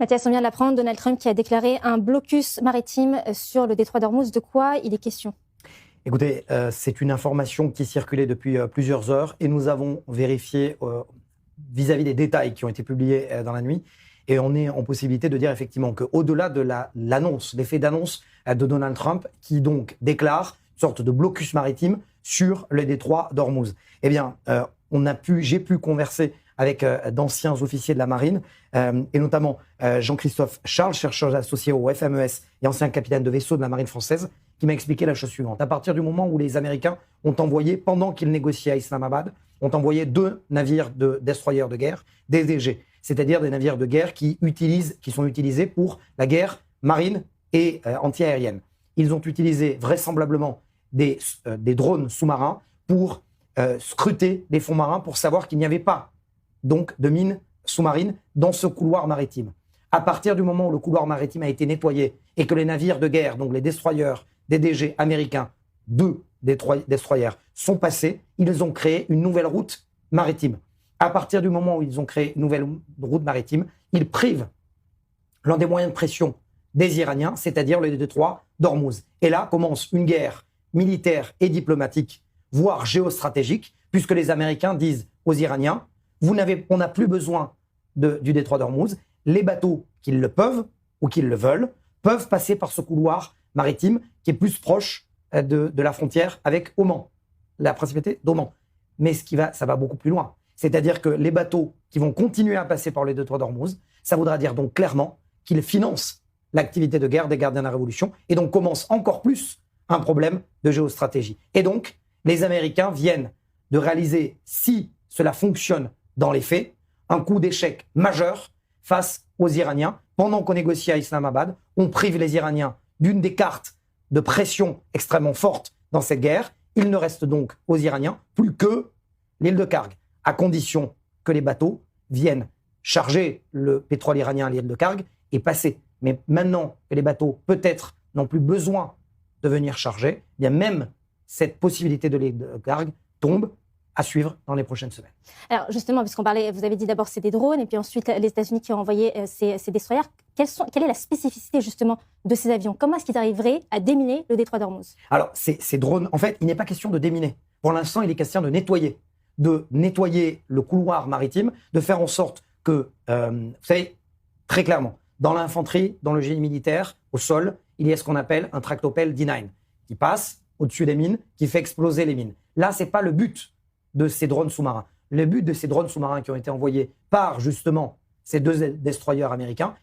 Mathias, on vient de l'apprendre, Donald Trump qui a déclaré un blocus maritime sur le détroit d'Ormuz. De quoi il est question ? Écoutez, c'est une information qui circulait depuis plusieurs heures et nous avons vérifié vis-à-vis des détails qui ont été publiés dans la nuit. Et on est en possibilité de dire effectivement qu'au-delà de l'annonce, l'effet d'annonce de Donald Trump, qui donc déclare une sorte de blocus maritime sur le détroit d'Ormuz, eh bien, j'ai pu converser avec d'anciens officiers de la marine, et notamment Jean-Christophe Charles, chercheur associé au FMES et ancien capitaine de vaisseau de la marine française, qui m'a expliqué la chose suivante. À partir du moment où les Américains ont envoyé, pendant qu'ils négociaient à Islamabad, ont envoyé 2 navires de destroyers de guerre, des DG, c'est-à-dire des navires de guerre qui sont utilisés pour la guerre marine et anti-aérienne. Ils ont utilisé vraisemblablement des drones sous-marins pour scruter les fonds marins pour savoir qu'il n'y avait pas donc de mines sous-marines dans ce couloir maritime. À partir du moment où le couloir maritime a été nettoyé et que les navires de guerre, donc les destroyers, des DG américains, 2 destroyers, sont passés, ils ont créé une nouvelle route maritime. À partir du moment où ils ont créé une nouvelle route maritime, ils privent l'un des moyens de pression des Iraniens, c'est-à-dire le détroit d'Ormuz. Et là commence une guerre militaire et diplomatique, voire géostratégique, puisque les Américains disent aux Iraniens, on n'a plus besoin du détroit d'Ormuz, les bateaux qui le peuvent ou qui le veulent peuvent passer par ce couloir maritime qui est plus proche de la frontière avec Oman, la principauté d'Oman. Mais ça va beaucoup plus loin. C'est-à-dire que les bateaux qui vont continuer à passer par le détroit d'Ormuz, ça voudra dire donc clairement qu'ils financent l'activité de guerre des gardiens de la Révolution et donc commence encore plus un problème de géostratégie. Et donc, les Américains viennent de réaliser, si cela fonctionne dans les faits, un coup d'échec majeur face aux Iraniens. Pendant qu'on négocie à Islamabad, on prive les Iraniens d'une des cartes de pression extrêmement forte dans cette guerre. Il ne reste donc aux Iraniens plus que l'île de Karg, à condition que les bateaux viennent charger le pétrole iranien à l'île de Karg et passer. Mais maintenant que les bateaux, peut-être, n'ont plus besoin de venir charger, eh bien même cette possibilité de l'île de Karg tombe à suivre dans les prochaines semaines. Alors justement, puisqu'on parlait, vous avez dit d'abord c'est des drones, et puis ensuite les États-Unis qui ont envoyé ces destroyers. Quelle est la spécificité justement de ces avions ? Comment est-ce qu'ils arriveraient à déminer le détroit d'Ormuz ? Alors ces drones, en fait, il n'est pas question de déminer. Pour l'instant, il est question de nettoyer le couloir maritime, de faire en sorte que, vous savez, très clairement, dans l'infanterie, dans le génie militaire, au sol, il y a ce qu'on appelle un tractopelle D9 qui passe au-dessus des mines, qui fait exploser les mines. Là, c'est pas le but de ces drones sous-marins. Le but de ces drones sous-marins qui ont été envoyés par, justement, ces 2 destroyers américains,